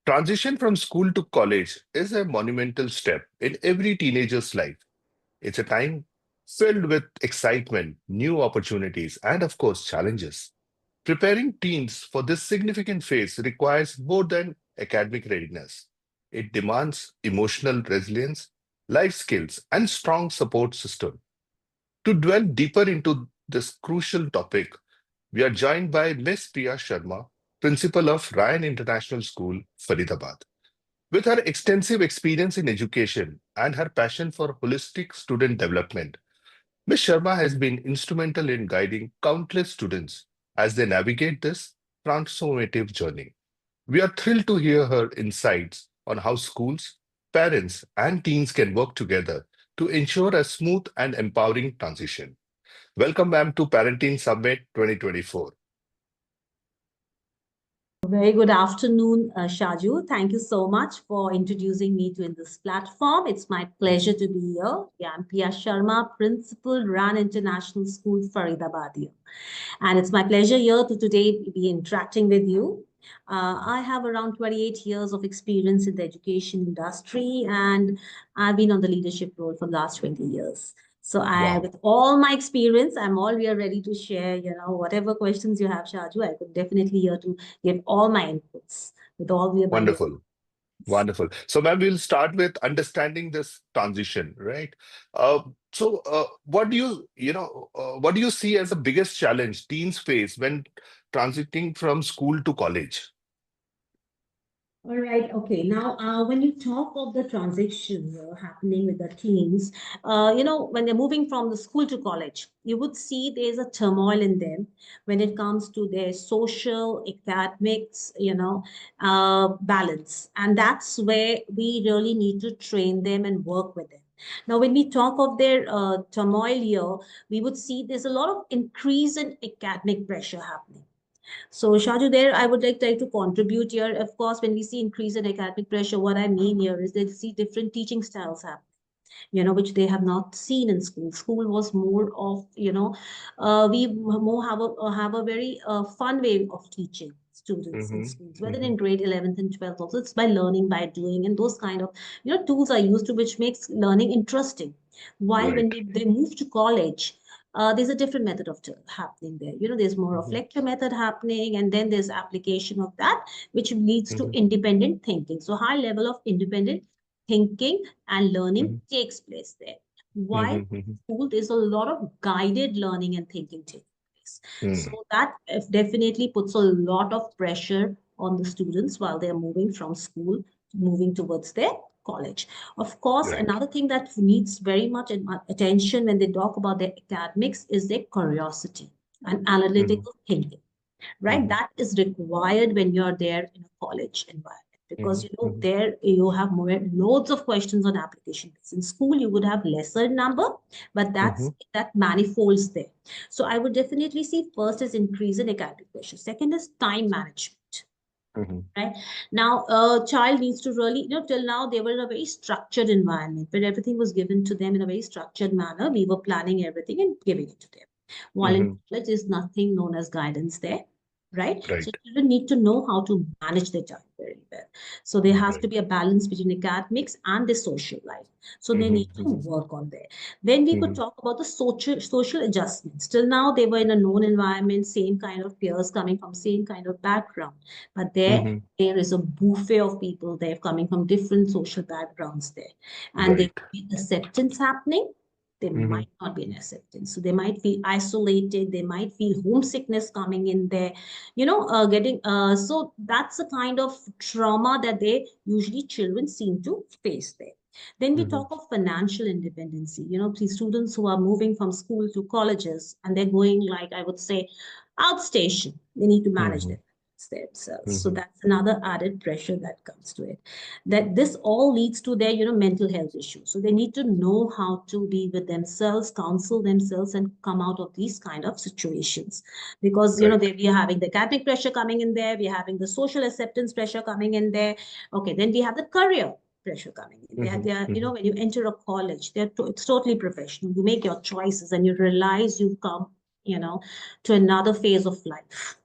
Transition from school to college is a monumental step in every teenager's life. It's a time filled with excitement, new opportunities, and of course, challenges. Preparing teens for this significant phase requires more than academic readiness. It demands emotional resilience, life skills, and strong support system. To delve deeper into this crucial topic, we are joined by Miss Peeya Sharma, Principal of Ryan International School, Faridabad. With her extensive experience in education and her passion for holistic student development, Ms. Sharma has been instrumental in guiding countless students as they navigate this transformative journey. We are thrilled to hear her insights on how schools, parents, and teens can work together to ensure a smooth and empowering transition. Welcome, ma'am, to Parenting Summit 2024. Very good afternoon, Shaju. Thank you so much for introducing me to in this platform. It's my pleasure to be here. Yeah, I'm Peeya Sharma, Principal, Ran International School, Faridabad here. And it's my pleasure here to today be interacting with you. I have around 28 years of experience in the education industry, and I've been on the leadership role for the last 20 years. So Wow, with all my experience, I'm all we are ready to share, whatever questions you have, Shaju, I could definitely here to give all my inputs with all the my wonderful. Wonderful. So, ma'am, we'll start with understanding this transition, right? What do what do you see as the biggest challenge teens face when transiting from school to college? All right. Okay. Now, when you talk of the transition happening with the teens, when they're moving from the school to college, you would see there's a turmoil in them when it comes to their social, academics, balance. And that's where we really need to train them and work with them. Now, when we talk of their turmoil here, we would see there's a lot of increase in academic pressure happening. So, Shaju, there I would like to contribute here. Of course, when we see increase in academic pressure, what I mean here is they see different teaching styles happen, which they have not seen in school. School was more of, we more have a very fun way of teaching students in Mm-hmm, schools, whether mm-hmm, in grade 11th and 12th also. It's by learning, by doing, and those kind of, tools are used to which makes learning interesting. While when right. they move to college, there's a different method of happening there. There's more of Mm-hmm, lecture method happening, and then there's application of that, which leads to mm-hmm, independent thinking. So high level of independent thinking and learning mm-hmm, takes place there. While mm-hmm, mm-hmm, school, there's a lot of guided learning and thinking taking place. mm, So that definitely puts a lot of pressure on the students while they're moving from school, moving towards their college. Of course, right. another thing that needs very much attention when they talk about their academics is their curiosity and Mm-hmm, analytical thinking, right? mm-hmm, That is required when you're there in a college environment because mm-hmm, mm-hmm, there you have more loads of questions on application base. In school you would have lesser number, but mm-hmm, that manifolds there. So I would definitely see first is increase in academic pressure, second is time management. mm-hmm, Right now, a child needs to really, till now they were in a very structured environment where everything was given to them in a very structured manner. We were planning everything and giving it to them. While in mm-hmm, college, there's nothing known as guidance there, right? So right. children need to know how to manage their time very well. So there has to Right. be a balance between academics and the social life. So they need Mm-hmm, to mm-hmm, work on there. Then we could mm-hmm, talk about the social adjustments. Till now, they were in a known environment, same kind of peers coming from same kind of background. But mm-hmm, there is a buffet of people there coming from different social backgrounds there. And there right. will be acceptance happening. There Mm-hmm, might not be an acceptance. So they might feel isolated. They might feel homesickness coming in there, so that's the kind of trauma that they usually children seem to face there. Then we mm-hmm, talk of financial independency. These students who are moving from school to colleges and they're going, like I would say, outstation. They need to manage mm-hmm, their themselves. So mm-hmm, that's another added pressure that comes to it. That this all leads to their, mental health issues. So they need to know how to be with themselves, counsel themselves, and come out of these kind of situations. Because right. we are having the academic pressure coming in there, we are having the social acceptance pressure coming in there. Okay, then we have the career pressure coming in. Mm-hmm, mm-hmm, When you enter a college, it's totally professional. You make your choices and you realize you've come, to another phase of life.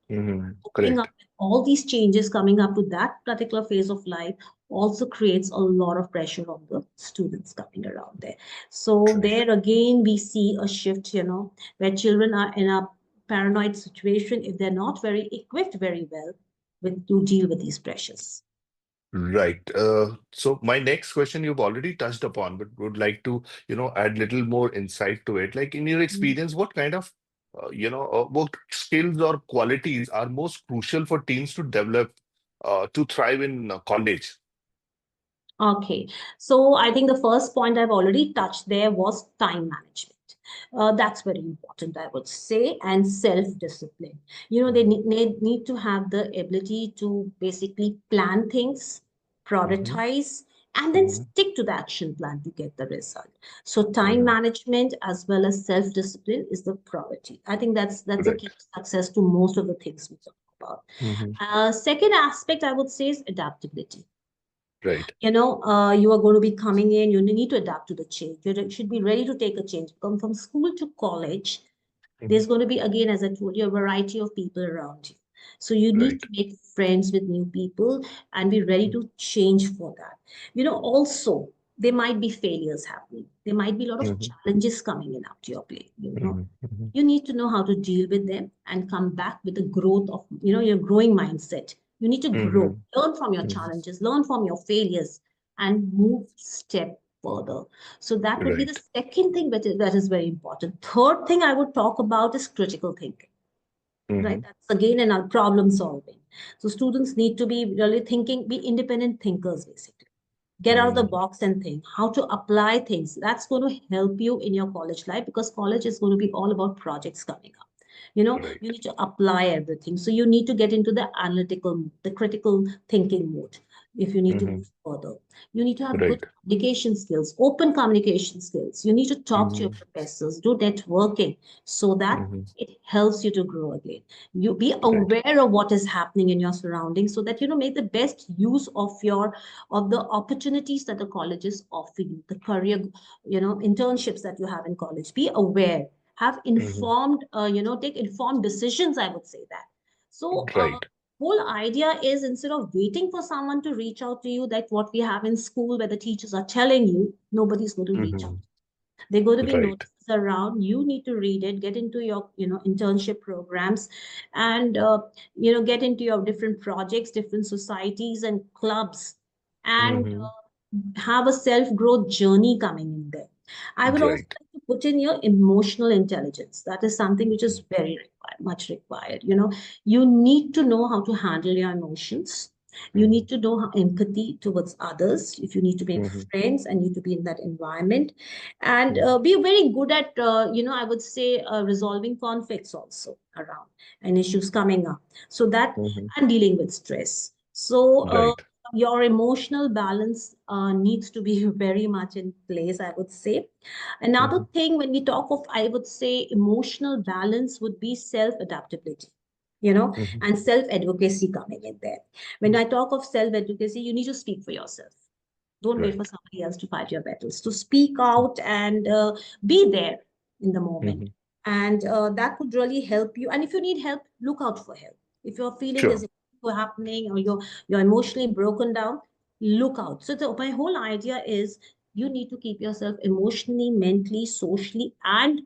Coping Correct. up with all these changes coming up to that particular phase of life also creates a lot of pressure on the students coming around there. So Right. there again we see a shift, where children are in a paranoid situation if they're not very equipped very well with to deal with these pressures. Right. So my next question you've already touched upon, but would like to, add little more insight to it. Like in your experience, what kind of, what skills or qualities are most crucial for teens to develop to thrive in college? Okay, so I think the first point I've already touched there was time management. That's very important, I would say, and self-discipline. They Hmm. need to have the ability to basically plan things, Hmm. prioritize, and then Hmm. stick to the action plan to get the result. So time Hmm. management as well as self-discipline is the priority. I think that's a Right. key to success to most of the things we talk about. Hmm. Second aspect I would say is adaptability. Right. You are going to be coming in, you need to adapt to the change. You should be ready to take a change. Come from school to college, Hmm. there's going to be, again, as I told you, a variety of people around you. So you need Right. to make friends with new people and be ready to change for that. Also, there might be failures happening. There might be a lot of Hmm. challenges coming in up to your plate. Hmm. Hmm. You need to know how to deal with them and come back with a growth of, your growing mindset. You need to grow, Hmm. learn from your Hmm. challenges, learn from your failures, and move step further. So that would be the Right. second thing that is very important. Third thing I would talk about is critical thinking, right? Hmm. That's again another problem solving. So students need to be really thinking, be independent thinkers, basically. Get out of the Hmm. box and think how to apply things. That's going to help you in your college life because college is going to be all about projects coming up. You Right. need to apply everything. So you need to get into the analytical, the critical thinking mode if you need to Hmm. move further. You need to have good Right. communication skills, open communication skills. You need to talk to your Hmm. professors, do networking so that Hmm. it helps you to grow again. You be Right. aware of what is happening in your surroundings so that make the best use of the opportunities that the colleges offer you, the career, internships that you have in college. Be aware, have Hmm. informed, take informed decisions, I would say that. So, Right. whole idea is instead of waiting for someone to reach out to you, that what we have in school where the teachers are telling you, nobody's going to reach out. Hmm. They're going to be Right. notices around. You need to read it, get into your, internship programs, and get into your different projects, different societies and clubs, and Hmm. have a self-growth journey coming in there. I would also Right. like to put in your emotional intelligence. That is something which is very required, much required. You need to know how to handle your emotions. You Hmm. need to know how empathy towards others. If you need to make Hmm. friends and need to be in that environment, and Hmm. be very good at, I would say, resolving conflicts also around and issues coming up. So that, Hmm. and dealing with stress. So Right. your emotional balance needs to be very much in place, I would say. Another Hmm. thing when we talk of, I would say, emotional balance would be self adaptability, Hmm. and self advocacy coming in there. When I talk of self advocacy, you need to speak for yourself. Don't wait for Right. somebody else to fight your battles. To speak out and be there in the moment. Hmm. And that would really help you. And if you need help, look out for help. If you're feeling there's Sure. a happening or you're emotionally broken down, look out. So my whole idea is you need to keep yourself emotionally, mentally, socially, and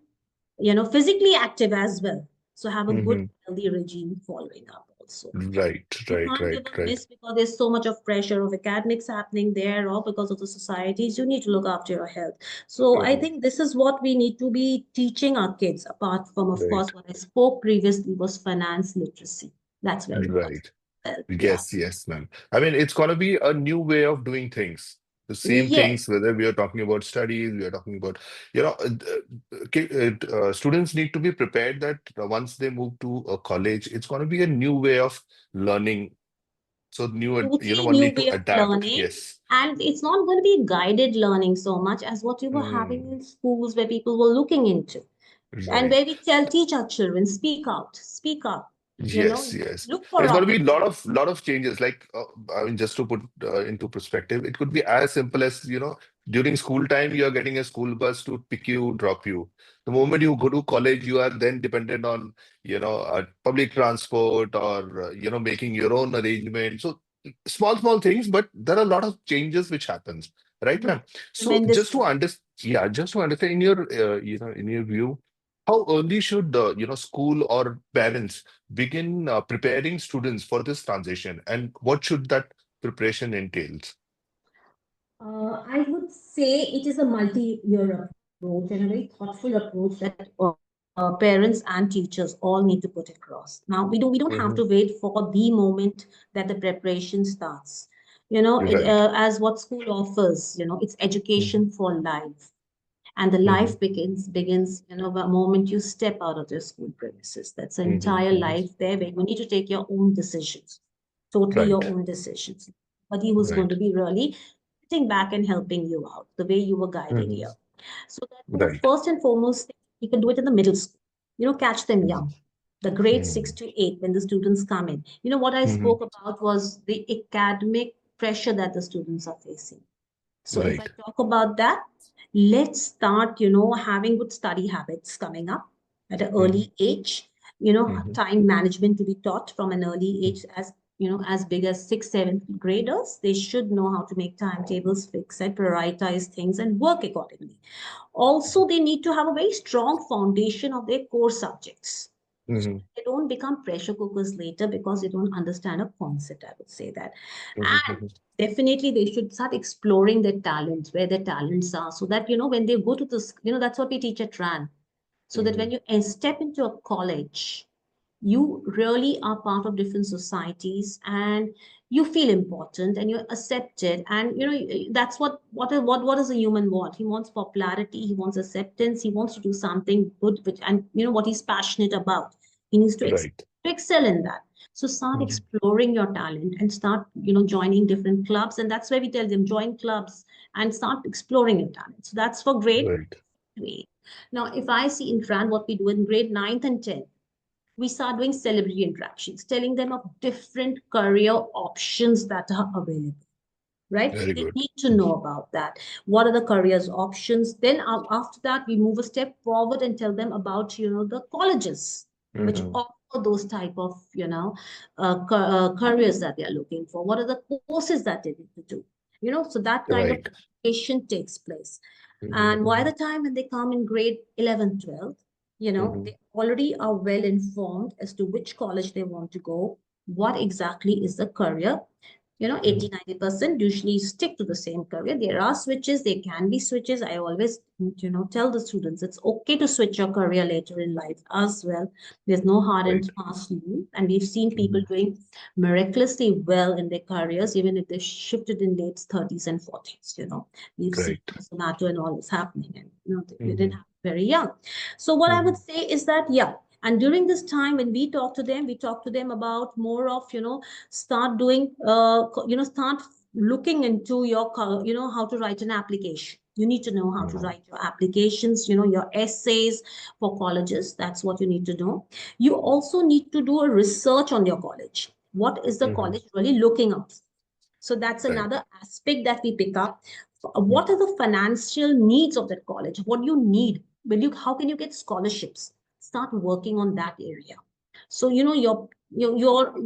physically active as well. So have a good, Hmm. healthy regime following up also. Right. You Right. can't Right. give a Right. miss because there's so much of pressure of academics happening there or because of the societies. You need to look after your health. So I Hmm. think this is what we need to be teaching our kids, apart from, of Right. course, what I spoke previously was finance literacy. That's very important. Right. Well, yeah. Yes. Yes, ma'am. I mean, it's gonna be a new way of doing things. The same Yes. things, whether we are talking about studies, we are talking about, students need to be prepared that once they move to a college, it's going to be a new way of learning. So Totally one new need to way of adapt. learning. Yes. And it's not going to be guided learning so much as what you were having Mm, in schools where people were looking into. And right. where we teach our children, speak out, speak up. Yes, You yes. look And for it's going to be a opportunities. lot of changes. Like, I mean, just to put into perspective, it could be as simple as, during school time, you're getting a school bus to pick you, drop you. The moment you go to college, you are then dependent on, public transport or, making your own arrangements. So small things, but there are a lot of changes which happens, right, Yeah, ma'am? So tremendous change. just to understand in your, in your view, how early should, school or parents begin preparing students for this transition, and what should that preparation entails? I would say it is a multi-year approach and a very thoughtful approach that parents and teachers all need to put across. Now, we don't have to wait Hmm. for the moment that the preparation starts. Right. As what school offers, it's education Hmm. for life. And the Hmm. life begins the moment you step out of your school premises. That's an Hmm. entire Hmm. life there where you need to take your own decisions, totally Right. your own decisions. Somebody who's going Right. to be really sitting back and helping you out the way you were guided Hmm. here. So that's the Right. first and foremost thing. You can do it in the middle school. Catch them Hmm. young, the grade six Hmm. to eight when the students come in. What I Hmm. spoke about was the academic pressure that the students are facing. So if I Right. talk about that, let's start, having good study habits coming up at an Hmm. early age. Hmm. Time management to be taught from an early age, as big as sixth, seventh graders. They should know how to make timetables, fix it, prioritize things, and work accordingly. Also, they need to have a very strong foundation of their core subjects. So Hmm. they don't become pressure cookers later because they don't understand a concept, I would say that. And Hmm. definitely they should start exploring their talents, where their talents are, so that, when they go to this, that's what we teach at RAN. So that when Hmm. you step into a college, you really are part of different societies and you feel important and you're accepted. And that's what does a human want? He wants popularity, he wants acceptance, he wants to do something good, and what he's passionate about, he needs to, Right. to excel in that. So start Hmm. exploring your talent and start joining different clubs, and that's where we tell them join clubs and start exploring your talent. So that's for grade Right. 8. Now if I see in Fran what we do in grade 9th and 10th, we start doing celebrity interactions, telling them of different career options that are available, right? Very They good. need to know about that. What are the careers options? Then after that, we move a step forward and tell them about, the colleges which Hmm. offer those type of, careers that they are looking for. What are the courses that they need to do? So that kind of Right. education takes place. And by Hmm. the time when they come in grade 11, 12, Hmm. they already are well informed as to which college they want to go, what exactly is the career. 80-90% usually stick to the same career. There are switches, there can be switches. I always tell the students it's okay to switch your career later in life as well. There's no hard Right. and fast rule, and we've seen people Hmm. doing miraculously well in their careers even if they shifted in late 30s and 40s. We've seen Right. Zomato and all this happening, and they didn't Hmm. happen very young. So what I would Hmm. say is that, yeah, and during this time when we talk to them about more of, start doing, start looking into your, how to write an application. You need to know how to Hmm. write your applications, your essays for colleges. That's what you need to know. You also need to do a research on your college. What is the Hmm. college really looking up? So that's Right. another aspect that we pick up. What are the financial needs of that college? What do you need? How can you get scholarships? Start working on that area. So, your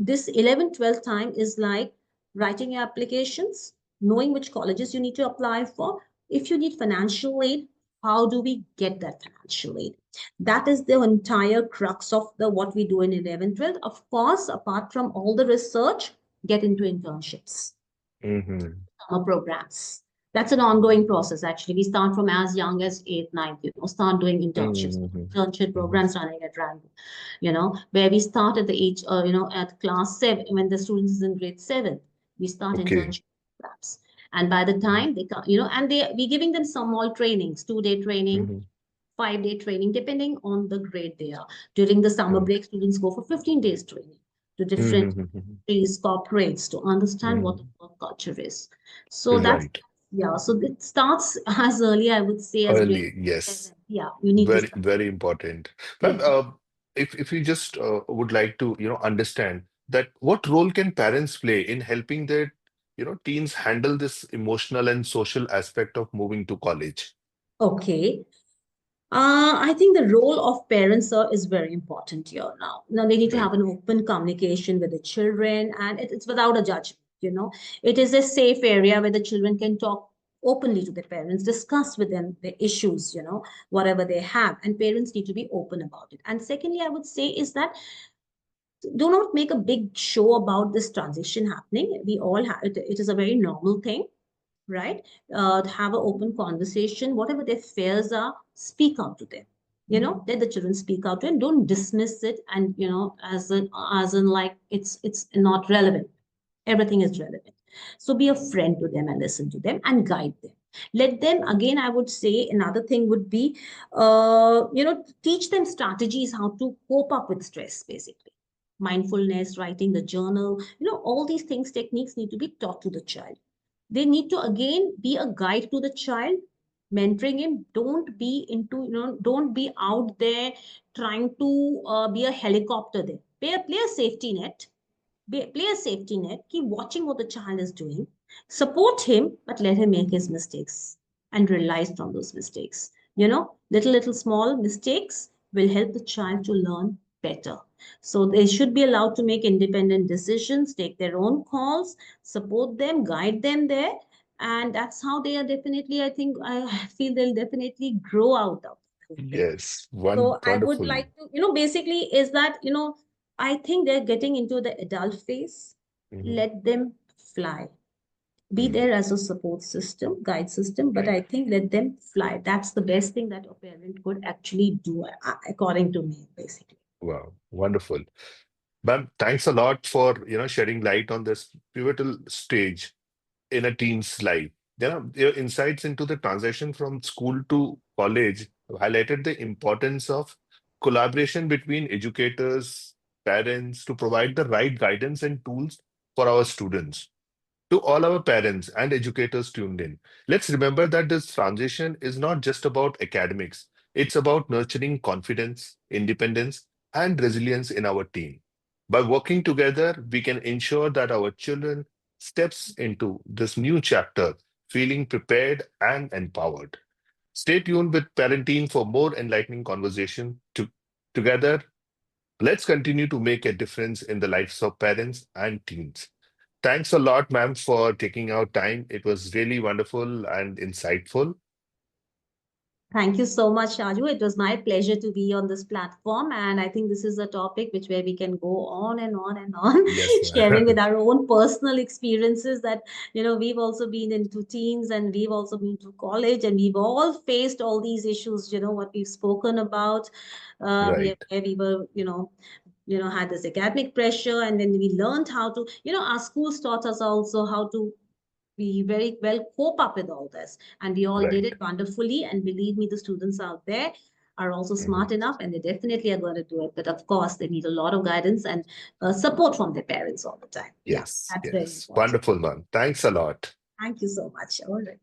this 11th, 12th time is like writing your applications, knowing which colleges you need to apply for. If you need financial aid, how do we get that financial aid? That is the entire crux of the what we do in 11th, 12th. Of course, apart from all the research, get into internships, Hmm. summer programs. That's an ongoing process, actually. We start from as young as 8th, 9th, start doing internships. Hmm. Internship Hmm. programs running at random, where we start at the age, at class 7, when the students is in grade 7, we start Okay. internship programs. And by the time they come, and we giving them some more trainings, 2-day training, Hmm. 5-day training, depending on the grade they are. During the summer Right. break, students go for 15 days training to different Hmm. industries, corporates, to understand what the Hmm. work culture is. So that's, Right. yeah, so it starts as early, I would say, as grade Early, yes. 7. Yeah, you need to Very, start. very important. Ma'am, Yeah. if you just would like to, understand that what role can parents play in helping their, teens handle this emotional and social aspect of moving to college? Okay. I think the role of parents, sir, is very important here now. Now they need to Right. have an open communication with the children, and it's without a judgment. It is a safe area where the children can talk openly to their parents, discuss with them the issues, whatever they have, and parents need to be open about it. And secondly, I would say is that do not make a big show about this transition happening. We all have it, it is a very normal thing, right? To have an open conversation, whatever their fears are, speak out to them. Let the children speak out to and don't dismiss it, and as in like it's not relevant. Everything is relevant. So be a friend to them and listen to them and guide them. Let them, again, I would say another thing would be, teach them strategies how to cope up with stress, basically. Mindfulness, writing the journal, all these things, techniques need to be taught to the child. They need to again be a guide to the child, mentoring him. Don't be into, don't be out there trying to be a helicopter there. Play a safety net, play a safety net, keep watching what the child is doing, support him, but let him make his mistakes and realize from those mistakes. Little small mistakes will help the child to learn better. So they should be allowed to make independent decisions, take their own calls, support them, guide them there. And that's how they are definitely, I think, I feel they'll definitely grow out of the whole thing. Yes, one So I would wonderful. like to, basically is that, I think they're getting into the adult phase. Mhm. Let them fly. Be Mm, there as a support system, guide system, but right. I think let them fly. That's the best thing that a parent could actually do, according to me, basically. Wow, wonderful. Ma'am, thanks a lot for, shedding light on this pivotal stage in a teen's life. Your insights into the transition from school to college highlighted the importance of collaboration between educators, parents to provide the right guidance and tools for our students. To all our parents and educators tuned in, let's remember that this transition is not just about academics, it's about nurturing confidence, independence, and resilience in our team. By working together, we can ensure that our children steps into this new chapter feeling prepared and empowered. Stay tuned with Parenting for more enlightening conversation. Together, let's continue to make a difference in the lives of parents and teens. Thanks a lot, ma'am, for taking our time. It was really wonderful and insightful. Thank you so much, Shaju. It was my pleasure to be on this platform. And I think this is a topic which where we can go on and on and on, Yes, sharing with ma'am. our own personal experiences that, we've also been into teens and we've also been to college and we've all faced all these issues, what we've spoken about. Right, Where we were, had this academic pressure, and then we learned how to, our schools taught us also how to we very well cope up with all this, and we all did right. it wonderfully. And believe me, the students out there are also Mhm. smart enough, and they definitely are going to do it. But of course, they need a lot of guidance and support from their parents all the time. Yeah, Yes, that's very yes. important. Wonderful, ma'am. Thanks a lot. Thank you so much. All right.